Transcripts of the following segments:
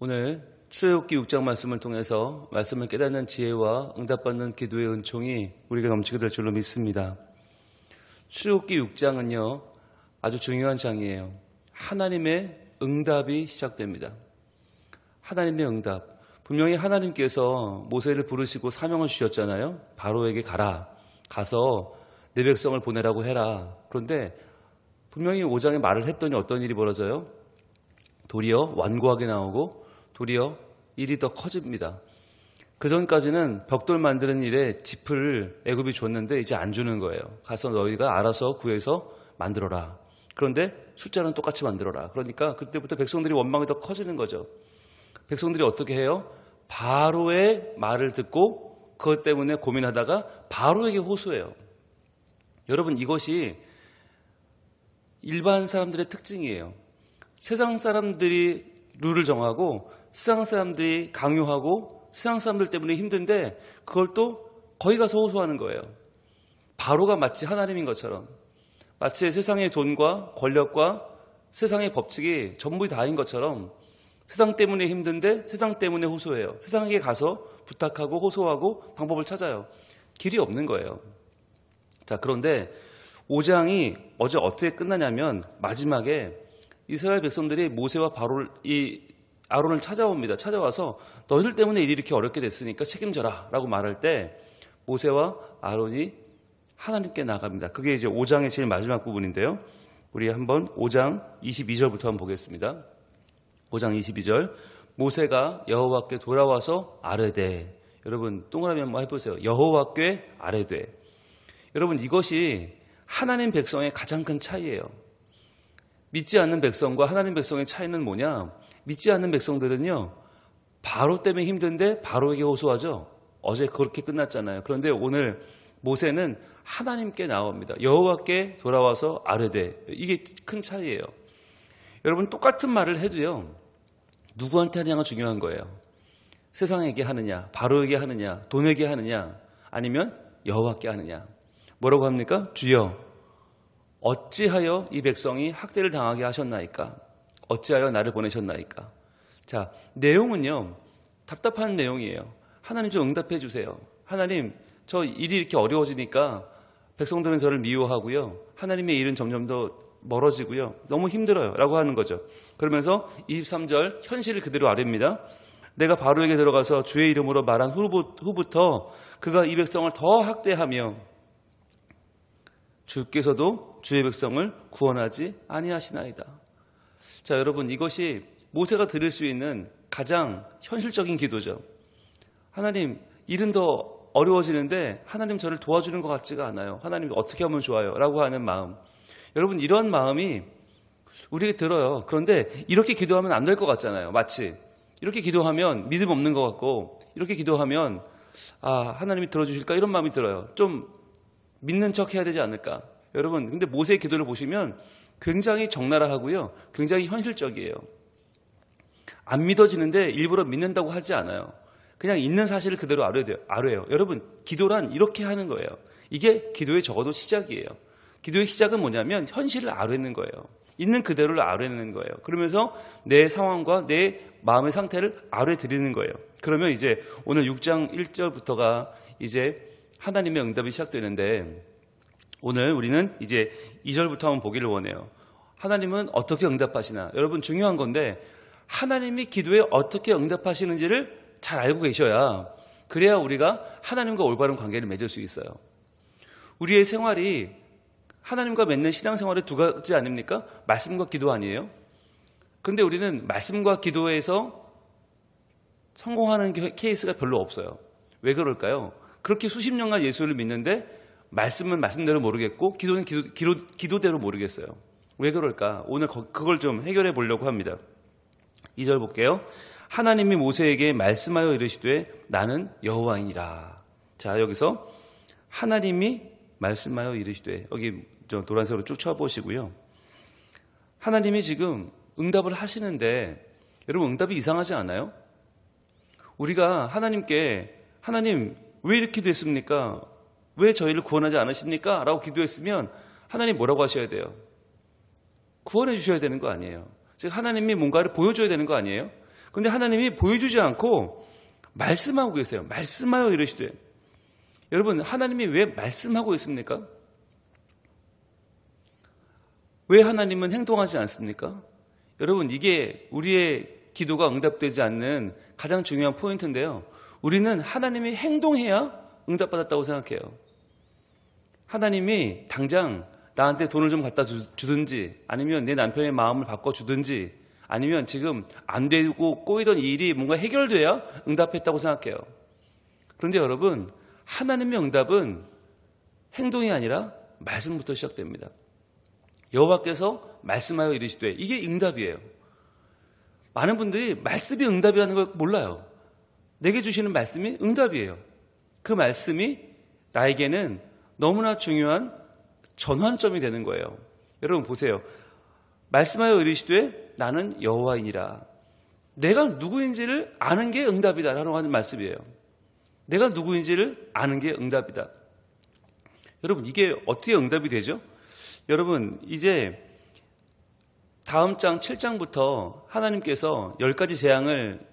오늘 출애굽기 6장 말씀을 통해서 말씀을 깨닫는 지혜와 응답받는 기도의 은총이 우리에게 넘치게 될 줄로 믿습니다. 출애굽기 6장은요 아주 중요한 장이에요. 하나님의 응답이 시작됩니다. 하나님의 응답. 분명히 하나님께서 모세를 부르시고 사명을 주셨잖아요. 바로에게 가서 내 백성을 보내라고 해라. 그런데 분명히 5장에 말을 했더니 어떤 일이 벌어져요? 도리어 완고하게 나오고 도리어 일이 더 커집니다. 그 전까지는 벽돌 만드는 일에 짚을 애굽이 줬는데 이제 안 주는 거예요. 가서 너희가 알아서 구해서 만들어라. 그런데 숫자는 똑같이 만들어라. 그러니까 그때부터 백성들이 원망이 더 커지는 거죠. 백성들이 어떻게 해요? 바로의 말을 듣고 그것 때문에 고민하다가 바로에게 호소해요. 여러분, 이것이 일반 사람들의 특징이에요. 세상 사람들이 룰을 정하고 세상 사람들이 강요하고 세상 사람들 때문에 힘든데 그걸 또 거기 가서 호소하는 거예요. 바로가 마치 하나님인 것처럼, 마치 세상의 돈과 권력과 세상의 법칙이 전부 다인 것처럼 세상 때문에 힘든데 세상 때문에 호소해요. 세상에게 가서 부탁하고 호소하고 방법을 찾아요. 길이 없는 거예요. 자, 그런데 5장이 어제 어떻게 끝나냐면 마지막에 이스라엘 백성들이 모세와 아론을 찾아옵니다. 찾아와서 너희들 때문에 일이 이렇게 어렵게 됐으니까 책임져라 라고 말할 때 모세와 아론이 하나님께 나갑니다. 그게 이제 5장의 제일 마지막 부분인데요. 우리 한번 5장 22절부터 한번 보겠습니다. 5장 22절. 모세가 여호와께 돌아와서 아뢰되. 여러분 동그라미 한번 해보세요. 여호와께 아뢰되. 여러분, 이것이 하나님 백성의 가장 큰 차이예요. 믿지 않는 백성과 하나님 백성의 차이는 뭐냐? 믿지 않는 백성들은요 바로 때문에 힘든데 바로에게 호소하죠. 어제 그렇게 끝났잖아요. 그런데 오늘 모세는 하나님께 나옵니다. 여호와께 돌아와서 아뢰되. 이게 큰 차이예요. 여러분, 똑같은 말을 해도요 누구한테 하냐가 중요한 거예요. 세상에게 하느냐, 바로에게 하느냐, 돈에게 하느냐, 아니면 여호와께 하느냐. 뭐라고 합니까? 주여, 어찌하여 이 백성이 학대를 당하게 하셨나이까? 어찌하여 나를 보내셨나이까? 자, 내용은요 답답한 내용이에요. 하나님 좀 응답해 주세요. 하나님, 저 일이 이렇게 어려워지니까 백성들은 저를 미워하고요, 하나님의 일은 점점 더 멀어지고요, 너무 힘들어요 라고 하는 거죠. 그러면서 23절 현실을 그대로 아뢰입니다. 내가 바로에게 들어가서 주의 이름으로 말한 후부터 그가 이 백성을 더 학대하며 주께서도 주의 백성을 구원하지 아니하시나이다. 자, 여러분, 이것이 모세가 드릴 수 있는 가장 현실적인 기도죠. 하나님, 일은 더 어려워지는데 하나님 저를 도와주는 것 같지가 않아요. 하나님 어떻게 하면 좋아요? 라고 하는 마음. 여러분, 이런 마음이 우리에게 들어요. 그런데 이렇게 기도하면 안 될 것 같잖아요. 마치 이렇게 기도하면 믿음 없는 것 같고, 이렇게 기도하면 하나님이 들어주실까 이런 마음이 들어요. 좀 믿는 척 해야 되지 않을까. 여러분, 근데 모세의 기도를 보시면 굉장히 적나라하고요, 굉장히 현실적이에요. 안 믿어지는데 일부러 믿는다고 하지 않아요. 그냥 있는 사실을 그대로 아뢰요. 여러분, 기도란 이렇게 하는 거예요. 이게 기도의 적어도 시작이에요. 기도의 시작은 뭐냐면 현실을 아뢰는 거예요. 있는 그대로를 아뢰는 거예요. 그러면서 내 상황과 내 마음의 상태를 아뢰드리는 거예요. 그러면 이제 오늘 6장 1절부터가 이제 하나님의 응답이 시작되는데, 오늘 우리는 이제 2절부터 한번 보기를 원해요. 하나님은 어떻게 응답하시나? 여러분, 중요한 건데 하나님이 기도에 어떻게 응답하시는지를 잘 알고 계셔야, 그래야 우리가 하나님과 올바른 관계를 맺을 수 있어요. 우리의 생활이 하나님과 맺는 신앙생활의 두 가지 아닙니까? 말씀과 기도 아니에요? 그런데 우리는 말씀과 기도에서 성공하는 케이스가 별로 없어요. 왜 그럴까요? 그렇게 수십 년간 예수를 믿는데 말씀은 말씀대로 모르겠고 기도는 기도대로 모르겠어요. 왜 그럴까? 오늘 그걸 좀 해결해 보려고 합니다. 2절 볼게요. 하나님이 모세에게 말씀하여 이르시되 나는 여호와이니라. 자, 여기서 하나님이 말씀하여 이르시되, 여기 노란색으로 쭉 쳐보시고요. 하나님이 지금 응답을 하시는데, 여러분, 응답이 이상하지 않아요? 우리가 하나님께 하나님 왜 이렇게 됐습니까? 왜 저희를 구원하지 않으십니까? 라고 기도했으면 하나님 뭐라고 하셔야 돼요? 구원해 주셔야 되는 거 아니에요? 즉 하나님이 뭔가를 보여줘야 되는 거 아니에요? 그런데 하나님이 보여주지 않고 말씀하고 계세요. 말씀하여 이르시되. 여러분, 하나님이 왜 말씀하고 있습니까? 왜 하나님은 행동하지 않습니까? 여러분, 이게 우리의 기도가 응답되지 않는 가장 중요한 포인트인데요. 우리는 하나님이 행동해야 응답받았다고 생각해요. 하나님이 당장 나한테 돈을 좀 갖다 주든지, 아니면 내 남편의 마음을 바꿔주든지, 아니면 지금 안 되고 꼬이던 일이 뭔가 해결돼야 응답했다고 생각해요. 그런데 여러분, 하나님의 응답은 행동이 아니라 말씀부터 시작됩니다. 여호와께서 말씀하여 이르시되, 이게 응답이에요. 많은 분들이 말씀이 응답이라는 걸 몰라요. 내게 주시는 말씀이 응답이에요. 그 말씀이 나에게는 너무나 중요한 전환점이 되는 거예요. 여러분 보세요. 말씀하여 이르시되 나는 여호와이니라. 내가 누구인지를 아는 게 응답이다 라고 하는 말씀이에요. 내가 누구인지를 아는 게 응답이다. 여러분, 이게 어떻게 응답이 되죠? 여러분, 이제 다음 장 7장부터 하나님께서 10가지 재앙을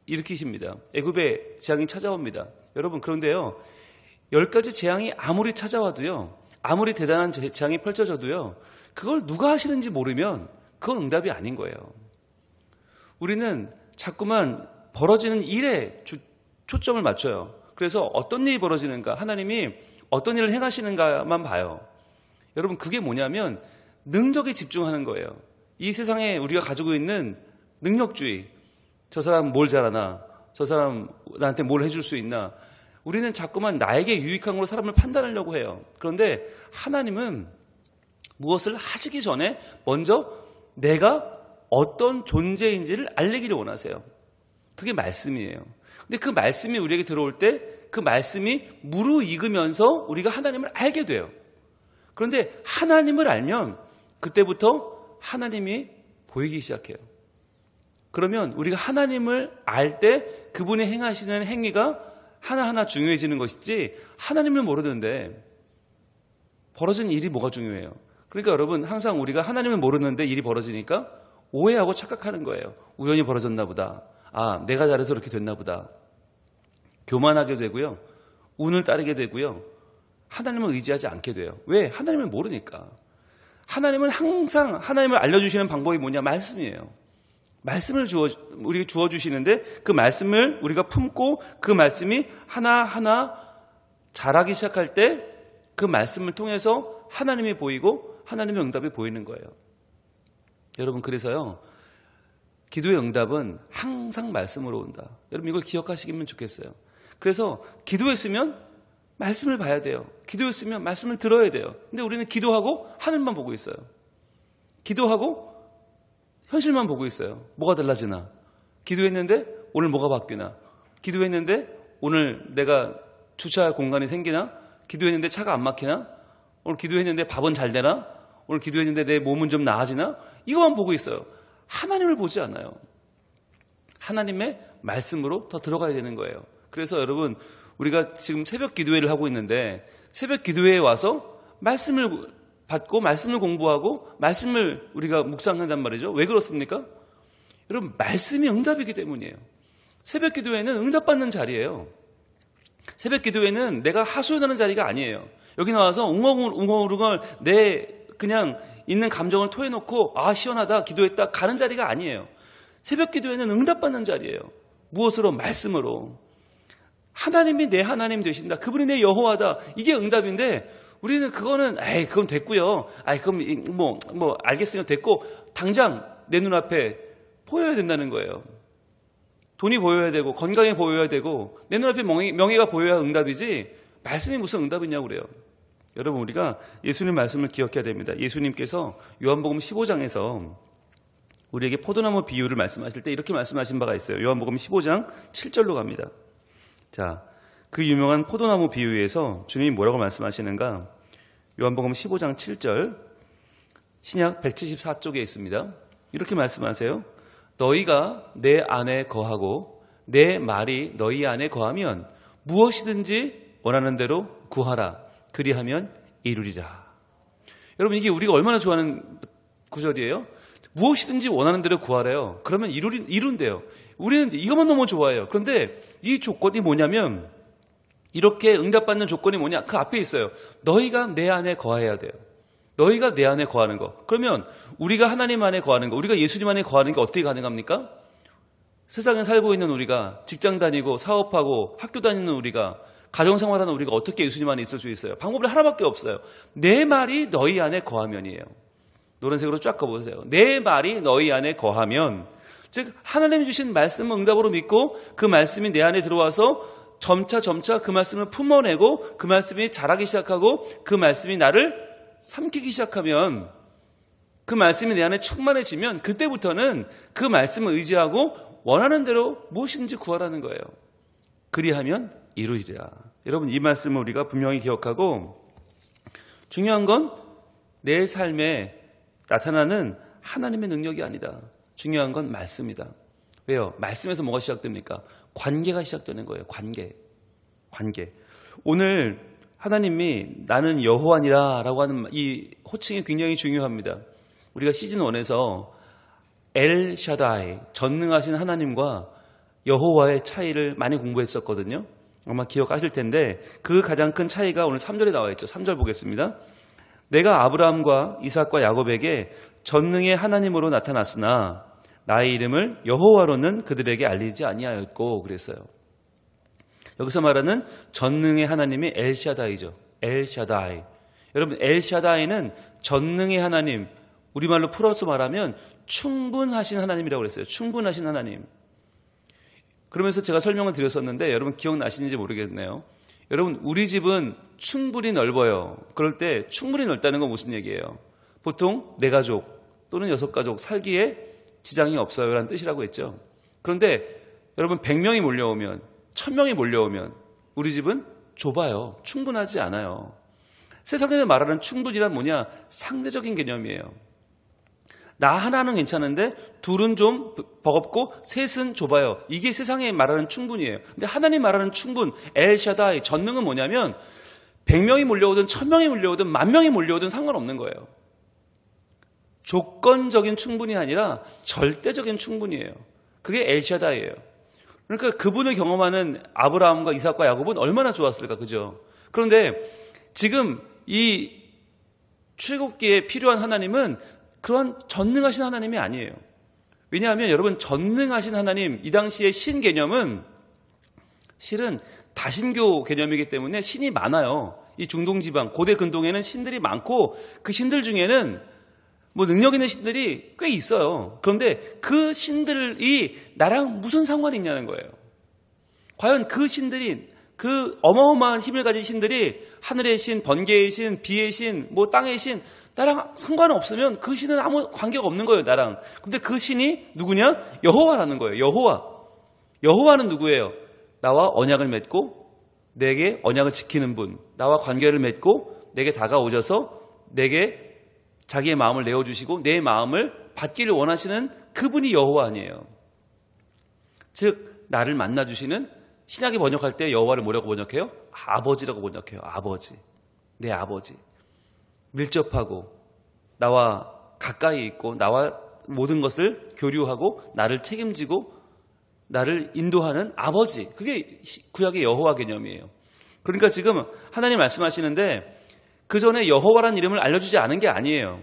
일으키십니다. 애굽의 재앙이 찾아옵니다. 여러분, 그런데요, 10가지 재앙이 아무리 찾아와도요, 아무리 대단한 재앙이 펼쳐져도요, 그걸 누가 하시는지 모르면 그건 응답이 아닌 거예요. 우리는 자꾸만 벌어지는 일에 초점을 맞춰요. 그래서 어떤 일이 벌어지는가, 하나님이 어떤 일을 행하시는가만 봐요. 여러분, 그게 뭐냐면 능력에 집중하는 거예요. 이 세상에 우리가 가지고 있는 능력주의, 저 사람 뭘 잘하나, 저 사람 나한테 뭘 해줄 수 있나, 우리는 자꾸만 나에게 유익한 걸로 사람을 판단하려고 해요. 그런데 하나님은 무엇을 하시기 전에 먼저 내가 어떤 존재인지를 알리기를 원하세요. 그게 말씀이에요. 근데 그 말씀이 우리에게 들어올 때 그 말씀이 무르익으면서 우리가 하나님을 알게 돼요. 그런데 하나님을 알면 그때부터 하나님이 보이기 시작해요. 그러면 우리가 하나님을 알 때 그분이 행하시는 행위가 하나하나 중요해지는 것이지, 하나님을 모르는데 벌어지는 일이 뭐가 중요해요? 그러니까 여러분, 항상 우리가 하나님을 모르는데 일이 벌어지니까 오해하고 착각하는 거예요. 우연히 벌어졌나 보다. 아, 내가 잘해서 이렇게 됐나 보다. 교만하게 되고요. 운을 따르게 되고요. 하나님을 의지하지 않게 돼요. 왜? 하나님을 모르니까. 하나님은 항상, 하나님을 알려주시는 방법이 뭐냐? 말씀이에요. 말씀을 우리에게 주어주시는데 그 말씀을 우리가 품고 그 말씀이 하나하나 자라기 시작할 때 그 말씀을 통해서 하나님이 보이고 하나님의 응답이 보이는 거예요. 여러분, 그래서요, 기도의 응답은 항상 말씀으로 온다. 여러분, 이걸 기억하시기면 좋겠어요. 그래서 기도했으면 말씀을 봐야 돼요. 기도했으면 말씀을 들어야 돼요. 근데 우리는 기도하고 하늘만 보고 있어요. 기도하고 현실만 보고 있어요. 뭐가 달라지나? 기도했는데 오늘 뭐가 바뀌나? 기도했는데 오늘 내가 주차할 공간이 생기나? 기도했는데 차가 안 막히나? 오늘 기도했는데 밥은 잘 되나? 오늘 기도했는데 내 몸은 좀 나아지나? 이것만 보고 있어요. 하나님을 보지 않아요. 하나님의 말씀으로 더 들어가야 되는 거예요. 그래서 여러분, 우리가 지금 새벽 기도회를 하고 있는데 새벽 기도회에 와서 말씀을 받고 말씀을 공부하고 말씀을 우리가 묵상한단 말이죠. 왜 그렇습니까? 여러분, 말씀이 응답이기 때문이에요. 새벽 기도회는 응답받는 자리예요. 새벽 기도회는 내가 하소연하는 자리가 아니에요. 여기 나와서 웅얼웅얼 내 그냥 있는 감정을 토해놓고 아 시원하다 기도했다 가는 자리가 아니에요. 새벽 기도회는 응답받는 자리예요. 무엇으로? 말씀으로. 하나님이 내 하나님 되신다. 그분이 내 여호와다. 이게 응답인데 우리는 그거는 그건 됐고요. 그럼 뭐 알겠으면 됐고 당장 내 눈앞에 보여야 된다는 거예요. 돈이 보여야 되고 건강이 보여야 되고 내 눈앞에 명예가 보여야 응답이지 말씀이 무슨 응답이냐고 그래요. 여러분, 우리가 예수님 말씀을 기억해야 됩니다. 예수님께서 요한복음 15장에서 우리에게 포도나무 비유를 말씀하실 때 이렇게 말씀하신 바가 있어요. 요한복음 15장 7절로 갑니다. 자, 그 유명한 포도나무 비유에서 주님이 뭐라고 말씀하시는가? 요한복음 15장 7절 신약 174쪽에 있습니다. 이렇게 말씀하세요. 너희가 내 안에 거하고 내 말이 너희 안에 거하면 무엇이든지 원하는 대로 구하라. 그리하면 이루리라. 여러분, 이게 우리가 얼마나 좋아하는 구절이에요? 무엇이든지 원하는 대로 구하래요. 그러면 이룬대요. 우리는 이것만 너무 좋아해요. 그런데 이 조건이 뭐냐면, 이렇게 응답받는 조건이 뭐냐? 그 앞에 있어요. 너희가 내 안에 거해야 돼요. 너희가 내 안에 거하는 거. 그러면 우리가 하나님 안에 거하는 거, 우리가 예수님 안에 거하는 게 어떻게 가능합니까? 세상에 살고 있는 우리가, 직장 다니고 사업하고 학교 다니는 우리가, 가정생활하는 우리가 어떻게 예수님 안에 있을 수 있어요? 방법이 하나밖에 없어요. 내 말이 너희 안에 거하면이에요. 노란색으로 쫙 가보세요. 내 말이 너희 안에 거하면, 즉 하나님이 주신 말씀을 응답으로 믿고 그 말씀이 내 안에 들어와서 점차 그 말씀을 품어내고 그 말씀이 자라기 시작하고 그 말씀이 나를 삼키기 시작하면, 그 말씀이 내 안에 충만해지면 그때부터는 그 말씀을 의지하고 원하는 대로 무엇이든지 구하라는 거예요. 그리하면 이루리라. 여러분, 이 말씀을 우리가 분명히 기억하고, 중요한 건 내 삶에 나타나는 하나님의 능력이 아니다. 중요한 건 말씀이다. 왜요? 말씀에서 뭐가 시작됩니까? 관계가 시작되는 거예요. 관계. 오늘 하나님이 나는 여호와니라 라고 하는 이 호칭이 굉장히 중요합니다. 우리가 시즌1에서 엘 샤다이, 전능하신 하나님과 여호와의 차이를 많이 공부했었거든요. 아마 기억하실 텐데 그 가장 큰 차이가 오늘 3절에 나와 있죠. 3절 보겠습니다. 내가 아브라함과 이삭과 야곱에게 전능의 하나님으로 나타났으나 나의 이름을 여호와로는 그들에게 알리지 아니하였고, 그랬어요. 여기서 말하는 전능의 하나님이 엘샤다이죠. 엘샤다이. 여러분, 엘샤다이는 전능의 하나님, 우리말로 풀어서 말하면 충분하신 하나님이라고 그랬어요. 충분하신 하나님. 그러면서 제가 설명을 드렸었는데 여러분 기억나시는지 모르겠네요. 여러분, 우리 집은 충분히 넓어요. 그럴 때 충분히 넓다는 건 무슨 얘기예요? 보통 4가족 또는 6가족 살기에 지장이 없어요 라는 뜻이라고 했죠. 그런데 여러분 100명이 몰려오면, 1000명이 몰려오면 우리 집은 좁아요. 충분하지 않아요. 세상에서 말하는 충분이란 뭐냐? 상대적인 개념이에요. 나 하나는 괜찮은데 둘은 좀 버겁고 셋은 좁아요. 이게 세상에 말하는 충분이에요. 근데 하나님 말하는 충분, 엘샤다이, 전능은 뭐냐면 100명이 몰려오든 1000명이 몰려오든 10,000명이 몰려오든 상관없는 거예요. 조건적인 충분이 아니라 절대적인 충분이에요. 그게 엘샤다이예요. 그러니까 그분을 경험하는 아브라함과 이삭과 야곱은 얼마나 좋았을까, 그죠? 그런데 지금 이 출애굽기에 필요한 하나님은 그런 전능하신 하나님이 아니에요. 왜냐하면 여러분, 전능하신 하나님, 이 당시의 신 개념은 실은 다신교 개념이기 때문에 신이 많아요. 이 중동지방, 고대 근동에는 신들이 많고 그 신들 중에는 뭐 능력 있는 신들이 꽤 있어요. 그런데 그 신들이 나랑 무슨 상관이 있냐는 거예요. 과연 그 신들이, 그 어마어마한 힘을 가진 신들이 하늘의 신, 번개의 신, 비의 신, 뭐 땅의 신, 나랑 상관 없으면 그 신은 아무 관계가 없는 거예요, 나랑. 근데 그 신이 누구냐? 여호와라는 거예요. 여호와. 여호와는 누구예요? 나와 언약을 맺고 내게 언약을 지키는 분, 나와 관계를 맺고 내게 다가오셔서 내게 자기의 마음을 내어주시고 내 마음을 받기를 원하시는 그분이 여호와 아니에요. 즉 나를 만나주시는, 신약이 번역할 때 여호와를 뭐라고 번역해요? 아버지라고 번역해요. 아버지. 내 아버지. 밀접하고 나와 가까이 있고 나와 모든 것을 교류하고 나를 책임지고 나를 인도하는 아버지. 그게 구약의 여호와 개념이에요. 그러니까 지금 하나님 말씀하시는데 그 전에 여호와라는 이름을 알려주지 않은 게 아니에요.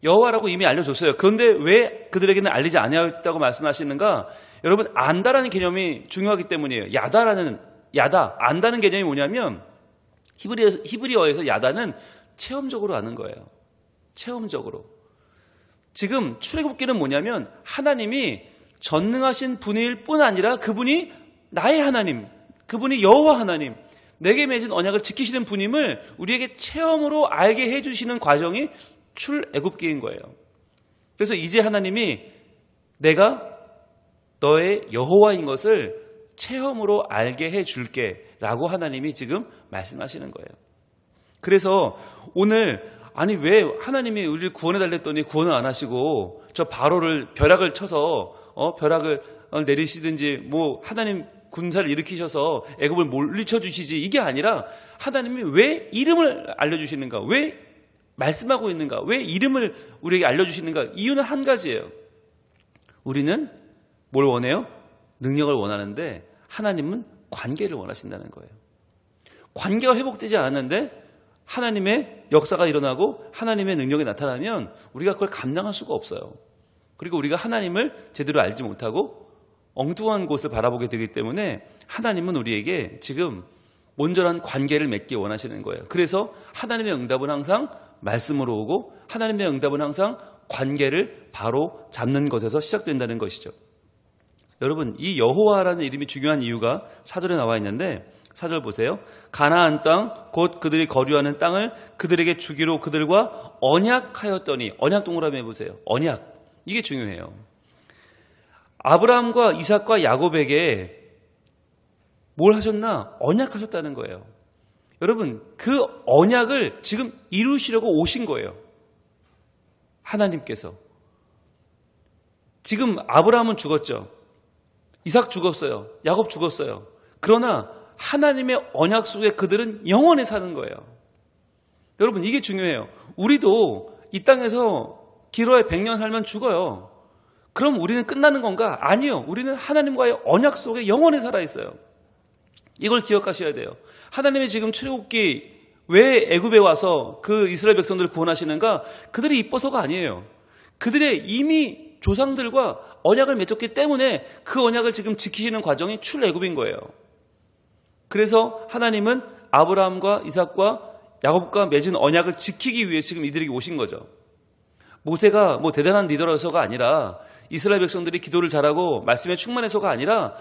여호와라고 이미 알려줬어요. 그런데 왜 그들에게는 알리지 아니하였다고 말씀하시는가? 여러분, 안다라는 개념이 중요하기 때문이에요. 야다, 안다는 개념이 뭐냐면 히브리어에서 야다는 체험적으로 아는 거예요. 체험적으로. 지금 출애굽기는 뭐냐면 하나님이 전능하신 분일 뿐 아니라 그분이 나의 하나님, 그분이 여호와 하나님, 내게 맺은 언약을 지키시는 분임을 우리에게 체험으로 알게 해주시는 과정이 출애굽기인 거예요. 그래서 이제 하나님이 내가 너의 여호와인 것을 체험으로 알게 해줄게 라고 하나님이 지금 말씀하시는 거예요. 그래서 오늘, 아니 왜 하나님이 우리를 구원해 달랬더니 구원을 안 하시고 저 바로를 벼락을 쳐서 벼락을 내리시든지 뭐 하나님 군사를 일으키셔서 애굽을 물리쳐 주시지, 이게 아니라 하나님이 왜 이름을 알려주시는가, 왜 말씀하고 있는가? 왜 이름을 우리에게 알려주시는가? 이유는 한 가지예요. 우리는 뭘 원해요? 능력을 원하는데 하나님은 관계를 원하신다는 거예요. 관계가 회복되지 않았는데 하나님의 역사가 일어나고 하나님의 능력이 나타나면 우리가 그걸 감당할 수가 없어요. 그리고 우리가 하나님을 제대로 알지 못하고 엉뚱한 곳을 바라보게 되기 때문에 하나님은 우리에게 지금 온전한 관계를 맺기 원하시는 거예요. 그래서 하나님의 응답은 항상 말씀으로 오고 하나님의 응답은 항상 관계를 바로 잡는 것에서 시작된다는 것이죠. 여러분, 이 여호와라는 이름이 중요한 이유가 4절에 나와 있는데 4절 보세요. 가나안 땅 곧 그들이 거류하는 땅을 그들에게 주기로 그들과 언약하였더니, 언약 동그라미 해보세요. 언약. 이게 중요해요. 아브라함과 이삭과 야곱에게 뭘 하셨나? 언약하셨다는 거예요. 여러분, 그 언약을 지금 이루시려고 오신 거예요. 하나님께서. 지금 아브라함은 죽었죠. 이삭 죽었어요. 야곱 죽었어요. 그러나 하나님의 언약 속에 그들은 영원히 사는 거예요. 여러분, 이게 중요해요. 우리도 이 땅에서 길어야 100년 살면 죽어요. 그럼 우리는 끝나는 건가? 아니요. 우리는 하나님과의 언약 속에 영원히 살아있어요. 이걸 기억하셔야 돼요. 하나님이 지금 출애굽기 왜 애굽에 와서 그 이스라엘 백성들을 구원하시는가? 그들이 이뻐서가 아니에요. 그들의 이미 조상들과 언약을 맺었기 때문에 그 언약을 지금 지키시는 과정이 출애굽인 거예요. 그래서 하나님은 아브라함과 이삭과 야곱과 맺은 언약을 지키기 위해 지금 이들에게 오신 거죠. 모세가 뭐 대단한 리더라서가 아니라 이스라엘 백성들이 기도를 잘하고 말씀에 충만해서가 아니라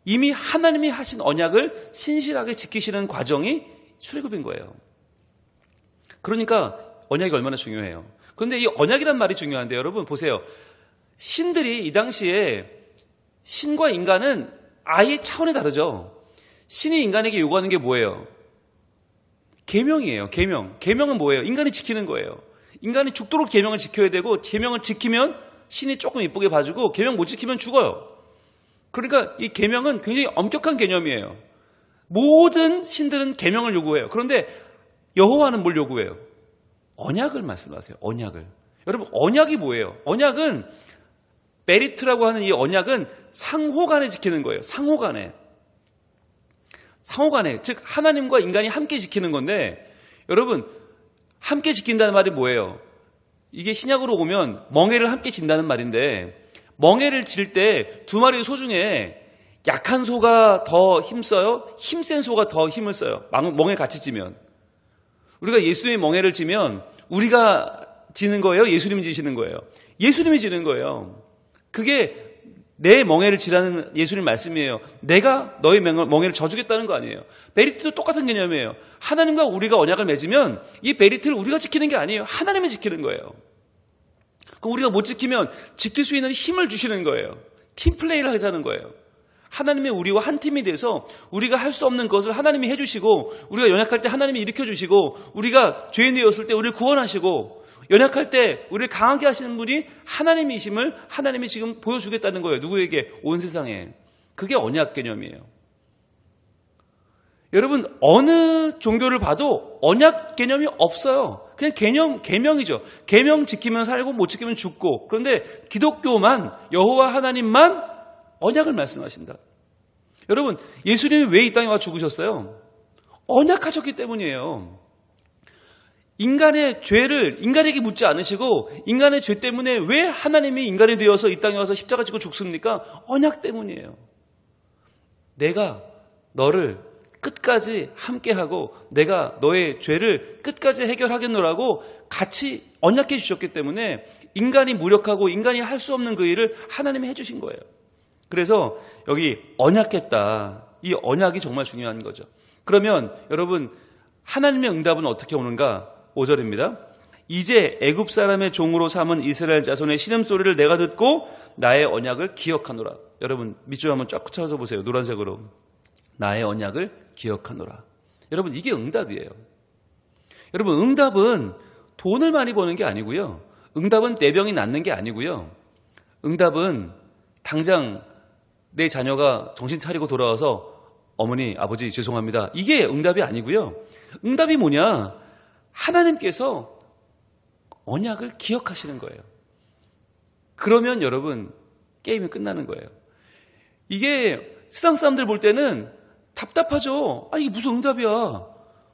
이미 하나님이 하신 언약을 신실하게 지키시는 과정이 출애굽인 거예요. 그러니까 언약이 얼마나 중요해요. 그런데 이 언약이란 말이 중요한데 여러분 보세요. 신들이 이 당시에 신과 인간은 아예 차원이 다르죠. 신이 인간에게 요구하는 게 뭐예요? 계명이에요. 계명. 계명은 뭐예요? 인간이 지키는 거예요. 인간이 죽도록 계명을 지켜야 되고 계명을 지키면 신이 조금 이쁘게 봐주고 계명 못 지키면 죽어요. 그러니까 이 계명은 굉장히 엄격한 개념이에요. 모든 신들은 계명을 요구해요. 그런데 여호와는 뭘 요구해요? 언약을 말씀하세요. 언약을. 여러분 언약이 뭐예요? 언약은 베리트라고 하는 이 언약은 상호간에 지키는 거예요. 상호간에. 상호간에. 즉 하나님과 인간이 함께 지키는 건데 여러분 함께 지킨다는 말이 뭐예요? 이게 신약으로 오면 멍에를 함께 진다는 말인데 멍에를 질 때 두 마리 소 중에 약한 소가 더 힘써요? 힘센 소가 더 힘을 써요? 멍에 같이 지면. 우리가 예수님의 멍에를 지면 우리가 지는 거예요? 예수님이 지시는 거예요? 예수님이 지는 거예요. 그게 내 멍에를 지라는 예수님 말씀이에요. 내가 너의 멍에를 져주겠다는 거 아니에요. 베리트도 똑같은 개념이에요. 하나님과 우리가 언약을 맺으면 이 베리트를 우리가 지키는 게 아니에요. 하나님이 지키는 거예요. 그럼 우리가 못 지키면 지킬 수 있는 힘을 주시는 거예요. 팀플레이를 하자는 거예요. 하나님이 우리와 한 팀이 돼서 우리가 할 수 없는 것을 하나님이 해주시고 우리가 연약할 때 하나님이 일으켜주시고 우리가 죄인되었을 때 우리를 구원하시고 연약할 때 우리를 강하게 하시는 분이 하나님이심을 하나님이 지금 보여주겠다는 거예요. 누구에게? 온 세상에. 그게 언약 개념이에요. 여러분 어느 종교를 봐도 언약 개념이 없어요. 그냥 계명이죠. 계명 지키면 살고 못 지키면 죽고. 그런데 기독교만 여호와 하나님만 언약을 말씀하신다. 여러분 예수님이 왜 이 땅에 와 죽으셨어요? 언약하셨기 때문이에요. 인간의 죄를 인간에게 묻지 않으시고 인간의 죄 때문에 왜 하나님이 인간이 되어서 이 땅에 와서 십자가 지고 죽습니까? 언약 때문이에요. 내가 너를 끝까지 함께하고 내가 너의 죄를 끝까지 해결하겠노라고 같이 언약해 주셨기 때문에 인간이 무력하고 인간이 할 수 없는 그 일을 하나님이 해주신 거예요. 그래서 여기 언약했다. 이 언약이 정말 중요한 거죠. 그러면 여러분 하나님의 응답은 어떻게 오는가? 5절입니다. 이제 애굽 사람의 종으로 삼은 이스라엘 자손의 신음소리를 내가 듣고 나의 언약을 기억하노라. 여러분 밑줄 한번 쫙 쳐서 보세요. 노란색으로. 나의 언약을 기억하노라. 여러분 이게 응답이에요. 여러분 응답은 돈을 많이 버는 게 아니고요. 응답은 내 병이 낫는 게 아니고요. 응답은 당장 내 자녀가 정신 차리고 돌아와서 어머니 아버지 죄송합니다. 이게 응답이 아니고요. 응답이 뭐냐? 하나님께서 언약을 기억하시는 거예요. 그러면 여러분 게임이 끝나는 거예요. 이게 세상 사람들 볼 때는 답답하죠. 이게 무슨 응답이야.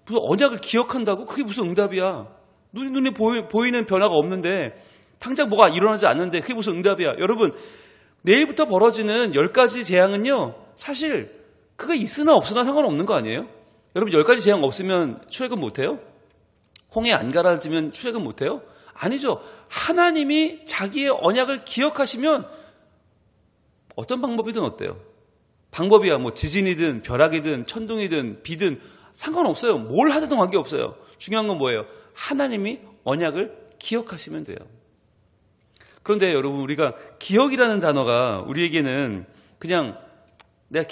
무슨 언약을 기억한다고? 그게 무슨 응답이야. 눈에 보이는 변화가 없는데 당장 뭐가 일어나지 않는데 그게 무슨 응답이야. 여러분 내일부터 벌어지는 10가지 재앙은요. 사실 그거 있으나 없으나 상관없는 거 아니에요? 여러분 10가지 재앙 없으면 출애굽 못해요? 홍해 안 가라앉으면 출애굽 못해요? 아니죠. 하나님이 자기의 언약을 기억하시면 어떤 방법이든 어때요? 방법이야 뭐 지진이든 벼락이든 천둥이든 비든 상관없어요. 뭘 하든 관계없어요. 중요한 건 뭐예요? 하나님이 언약을 기억하시면 돼요. 그런데 여러분 우리가 기억이라는 단어가 우리에게는 그냥 내가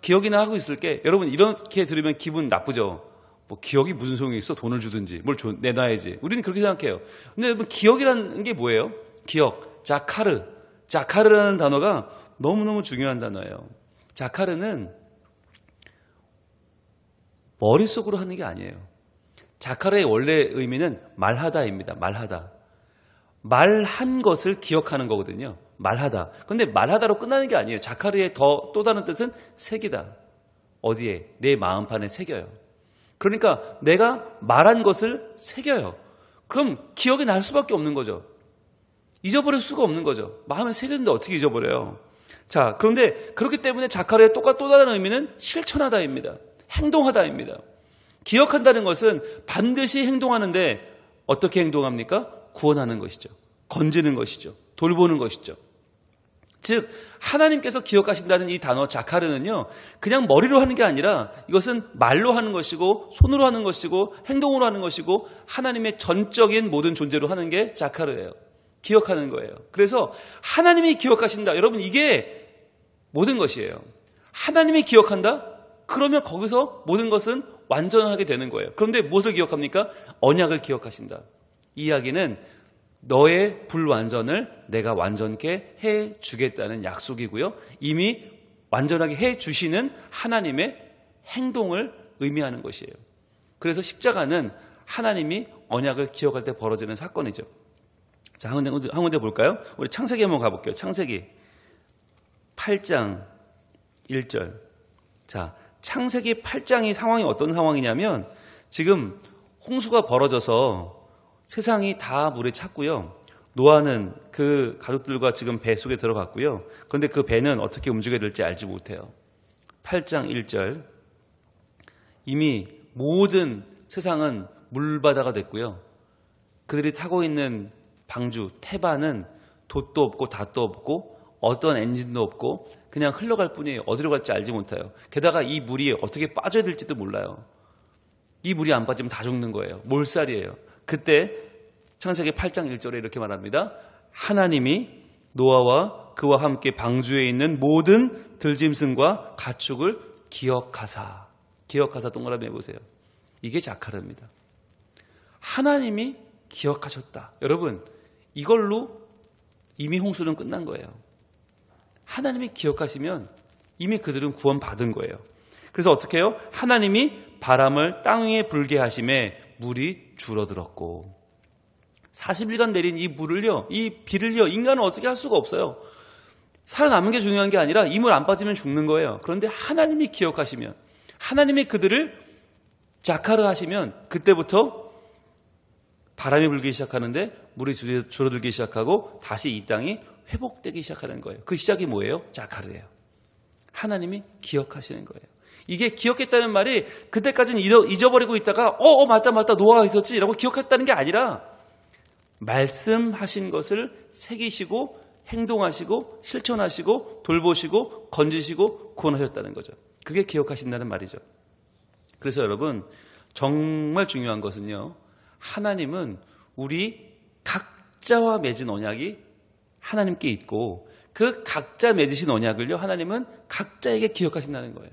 기억이나 하고 있을게. 여러분 이렇게 들으면 기분 나쁘죠. 뭐 기억이 무슨 소용이 있어? 돈을 주든지 뭘 내놔야지. 우리는 그렇게 생각해요. 근데 여러분 기억이라는 게 뭐예요? 기억, 자카르라는 단어가 너무너무 중요한 단어예요. 자카르는 머릿속으로 하는 게 아니에요. 자카르의 원래 의미는 말하다입니다. 말한 것을 기억하는 거거든요. 말하다. 근데 말하다로 끝나는 게 아니에요. 자카르의 또 다른 뜻은 새기다. 어디에? 내 마음판에 새겨요. 그러니까 내가 말한 것을 새겨요. 그럼 기억이 날 수밖에 없는 거죠. 잊어버릴 수가 없는 거죠. 마음에 새겼는데 어떻게 잊어버려요? 자, 그런데 그렇기 때문에 자카르의 또 다른 의미는 실천하다입니다. 행동하다입니다. 기억한다는 것은 반드시 행동하는데 어떻게 행동합니까? 구원하는 것이죠. 건지는 것이죠. 돌보는 것이죠. 즉 하나님께서 기억하신다는 이 단어 자카르는요. 그냥 머리로 하는 게 아니라 이것은 말로 하는 것이고 손으로 하는 것이고 행동으로 하는 것이고 하나님의 전적인 모든 존재로 하는 게 자카르예요. 기억하는 거예요. 그래서 하나님이 기억하신다. 여러분 이게 모든 것이에요. 하나님이 기억한다? 그러면 거기서 모든 것은 완전하게 되는 거예요. 그런데 무엇을 기억합니까? 언약을 기억하신다. 이 이야기는 너의 불완전을 내가 완전케 해주겠다는 약속이고요. 이미 완전하게 해주시는 하나님의 행동을 의미하는 것이에요. 그래서 십자가는 하나님이 언약을 기억할 때 벌어지는 사건이죠. 자, 한 군데 볼까요? 우리 창세기 한번 가볼게요. 창세기 8장 1절. 자, 창세기 8장의 상황이 어떤 상황이냐면 지금 홍수가 벌어져서 세상이 다 물에 찼고요. 노아는 그 가족들과 지금 배 속에 들어갔고요. 그런데 그 배는 어떻게 움직여야 될지 알지 못해요. 8장 1절. 이미 모든 세상은 물바다가 됐고요. 그들이 타고 있는 방주, 태반은 돛도 없고 닷도 없고 어떤 엔진도 없고 그냥 흘러갈 뿐이에요. 어디로 갈지 알지 못해요. 게다가 이 물이 어떻게 빠져야 될지도 몰라요. 이 물이 안 빠지면 다 죽는 거예요. 몰살이에요. 그때 창세기 8장 1절에 이렇게 말합니다. 하나님이 노아와 그와 함께 방주에 있는 모든 들짐승과 가축을 기억하사 동그라미 해보세요. 이게 자카르입니다. 하나님이 기억하셨다. 여러분 이걸로 이미 홍수는 끝난 거예요. 하나님이 기억하시면 이미 그들은 구원받은 거예요. 그래서 어떻게 해요? 하나님이 바람을 땅 위에 불게 하심에 물이 줄어들었고 40일간 내린 이 물을요, 이 비를요, 인간은 어떻게 할 수가 없어요. 살아남은 게 중요한 게 아니라 이 물 안 빠지면 죽는 거예요. 그런데 하나님이 기억하시면, 하나님이 그들을 자카르 하시면 그때부터 바람이 불기 시작하는데 물이 줄어들기 시작하고 다시 이 땅이 회복되기 시작하는 거예요. 그 시작이 뭐예요? 자카르예요. 하나님이 기억하시는 거예요. 이게 기억했다는 말이 그때까지는 잊어버리고 있다가 맞다 노아가 있었지 라고 기억했다는 게 아니라 말씀하신 것을 새기시고 행동하시고 실천하시고 돌보시고 건지시고 구원하셨다는 거죠. 그게 기억하신다는 말이죠. 그래서 여러분 정말 중요한 것은요. 하나님은 우리 각자와 맺은 언약이 하나님께 있고 그 각자 맺으신 언약을요. 하나님은 각자에게 기억하신다는 거예요.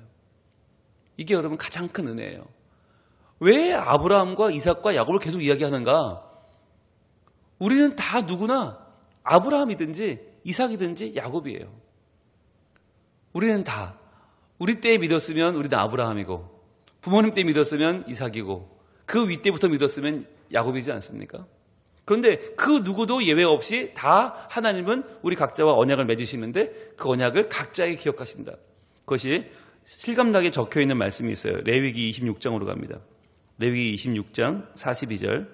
이게 여러분 가장 큰 은혜예요. 왜 아브라함과 이삭과 야곱을 계속 이야기하는가? 우리는 다 누구나 아브라함이든지 이삭이든지 야곱이에요. 우리는 다 우리 때에 믿었으면 우리는 아브라함이고 부모님 때 믿었으면 이삭이고 그 위 때부터 믿었으면 야곱이지 않습니까? 그런데 그 누구도 예외 없이 다 하나님은 우리 각자와 언약을 맺으시는데 그 언약을 각자에게 기억하신다. 그것이 실감나게 적혀있는 말씀이 있어요. 레위기 26장으로 갑니다. 레위기 26장 42절.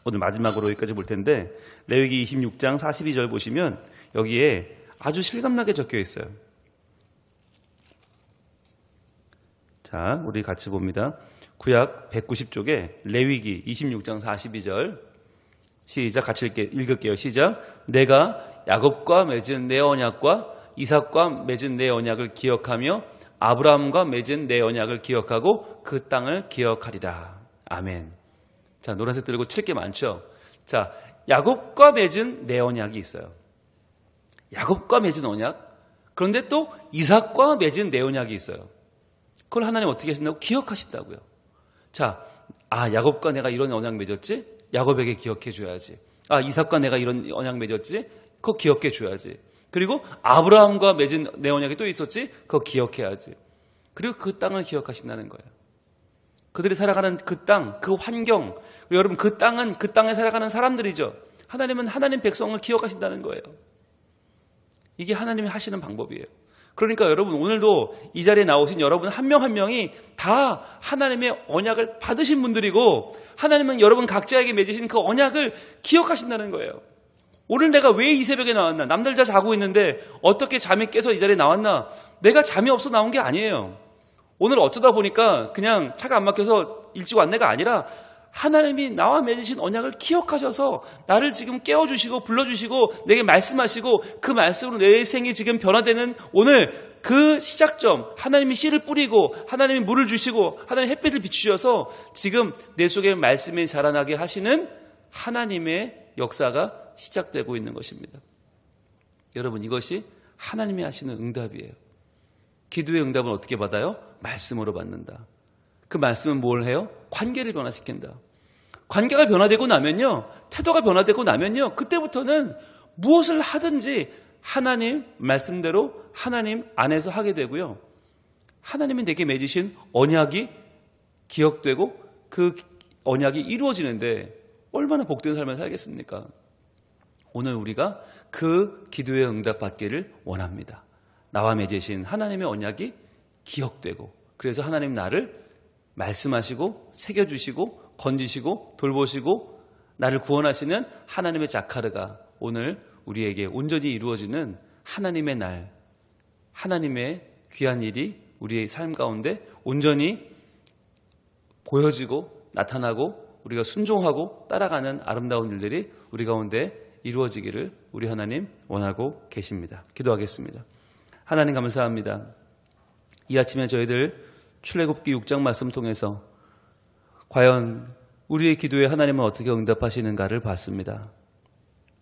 오늘 마지막으로 여기까지 볼 텐데 레위기 26장 42절 보시면 여기에 아주 실감나게 적혀 있어요. 자, 우리 같이 봅니다. 구약 190쪽에 레위기 26장 42절 시작 같이 읽을게요. 시작. 내가 야곱과 맺은 내 언약과 이삭과 맺은 내 언약을 기억하며 아브라함과 맺은 내 언약을 기억하고 그 땅을 기억하리라. 아멘. 자, 노란색 들고 칠 게 많죠. 자, 야곱과 맺은 내 언약이 있어요. 야곱과 맺은 언약. 그런데 또 이삭과 맺은 내 언약이 있어요. 그걸 하나님 어떻게 하신다고? 기억하신다고요. 자, 야곱과 내가 이런 언약 맺었지? 야곱에게 기억해 줘야지. 이삭과 내가 이런 언약 맺었지? 그거 기억해 줘야지. 그리고 아브라함과 맺은 내 언약이 또 있었지? 그거 기억해야지. 그리고 그 땅을 기억하신다는 거예요. 그들이 살아가는 그 땅, 그 환경, 여러분 그 땅은 그 땅에 살아가는 사람들이죠. 하나님은 하나님 백성을 기억하신다는 거예요. 이게 하나님이 하시는 방법이에요. 그러니까 여러분 오늘도 이 자리에 나오신 여러분 한 명 한 명이 다 하나님의 언약을 받으신 분들이고 하나님은 여러분 각자에게 맺으신 그 언약을 기억하신다는 거예요. 오늘 내가 왜 이 새벽에 나왔나? 남들 다 자고 있는데 어떻게 잠이 깨서 이 자리에 나왔나? 내가 잠이 없어 나온 게 아니에요. 오늘 어쩌다 보니까 그냥 차가 안 막혀서 일찍 왔네가 아니라 하나님이 나와 맺으신 언약을 기억하셔서 나를 지금 깨워주시고 불러주시고 내게 말씀하시고 그 말씀으로 내 생이 지금 변화되는 오늘 그 시작점, 하나님이 씨를 뿌리고 하나님이 물을 주시고 하나님이 햇빛을 비추셔서 지금 내 속에 말씀이 자라나게 하시는 하나님의 역사가 시작되고 있는 것입니다. 여러분 이것이 하나님이 하시는 응답이에요. 기도의 응답은 어떻게 받아요? 말씀으로 받는다. 그 말씀은 뭘 해요? 관계를 변화시킨다. 관계가 변화되고 나면요, 태도가 변화되고 나면요, 그때부터는 무엇을 하든지 하나님 말씀대로 하나님 안에서 하게 되고요. 하나님이 내게 맺으신 언약이 기억되고 그 언약이 이루어지는데 얼마나 복된 삶을 살겠습니까? 오늘 우리가 그 기도의 응답 받기를 원합니다. 나와 맺으신 하나님의 언약이 기억되고 그래서 하나님 나를 말씀하시고 새겨주시고 건지시고 돌보시고 나를 구원하시는 하나님의 자카르가 오늘 우리에게 온전히 이루어지는 하나님의 날, 하나님의 귀한 일이 우리의 삶 가운데 온전히 보여지고 나타나고 우리가 순종하고 따라가는 아름다운 일들이 우리 가운데 이루어지기를 우리 하나님 원하고 계십니다. 기도하겠습니다. 하나님 감사합니다. 이 아침에 저희들 출애굽기 6장 말씀 통해서 과연 우리의 기도에 하나님은 어떻게 응답하시는가를 봤습니다.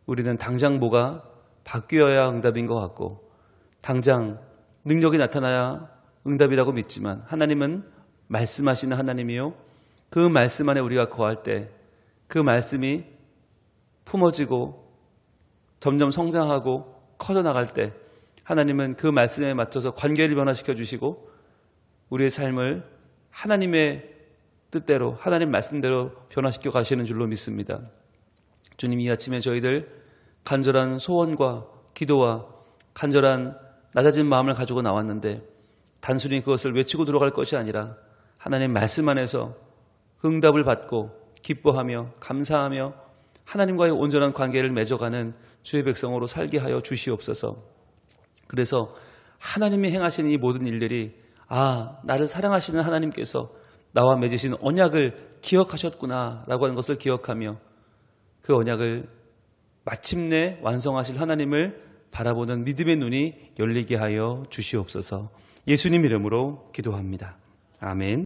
우리는 당장 뭐가 바뀌어야 응답인 것 같고 당장 능력이 나타나야 응답이라고 믿지만 하나님은 말씀하시는 하나님이요. 그 말씀 안에 우리가 거할 때 그 말씀이 품어지고 점점 성장하고 커져나갈 때 하나님은 그 말씀에 맞춰서 관계를 변화시켜 주시고 우리의 삶을 하나님의 뜻대로 하나님 말씀대로 변화시켜 가시는 줄로 믿습니다. 주님 이 아침에 저희들 간절한 소원과 기도와 간절한 낮아진 마음을 가지고 나왔는데 단순히 그것을 외치고 들어갈 것이 아니라 하나님 말씀 안에서 응답을 받고 기뻐하며 감사하며 하나님과의 온전한 관계를 맺어가는 주의 백성으로 살게 하여 주시옵소서. 그래서 하나님이 행하시는 이 모든 일들이 나를 사랑하시는 하나님께서 나와 맺으신 언약을 기억하셨구나 라고 하는 것을 기억하며 그 언약을 마침내 완성하실 하나님을 바라보는 믿음의 눈이 열리게 하여 주시옵소서. 예수님 이름으로 기도합니다. 아멘.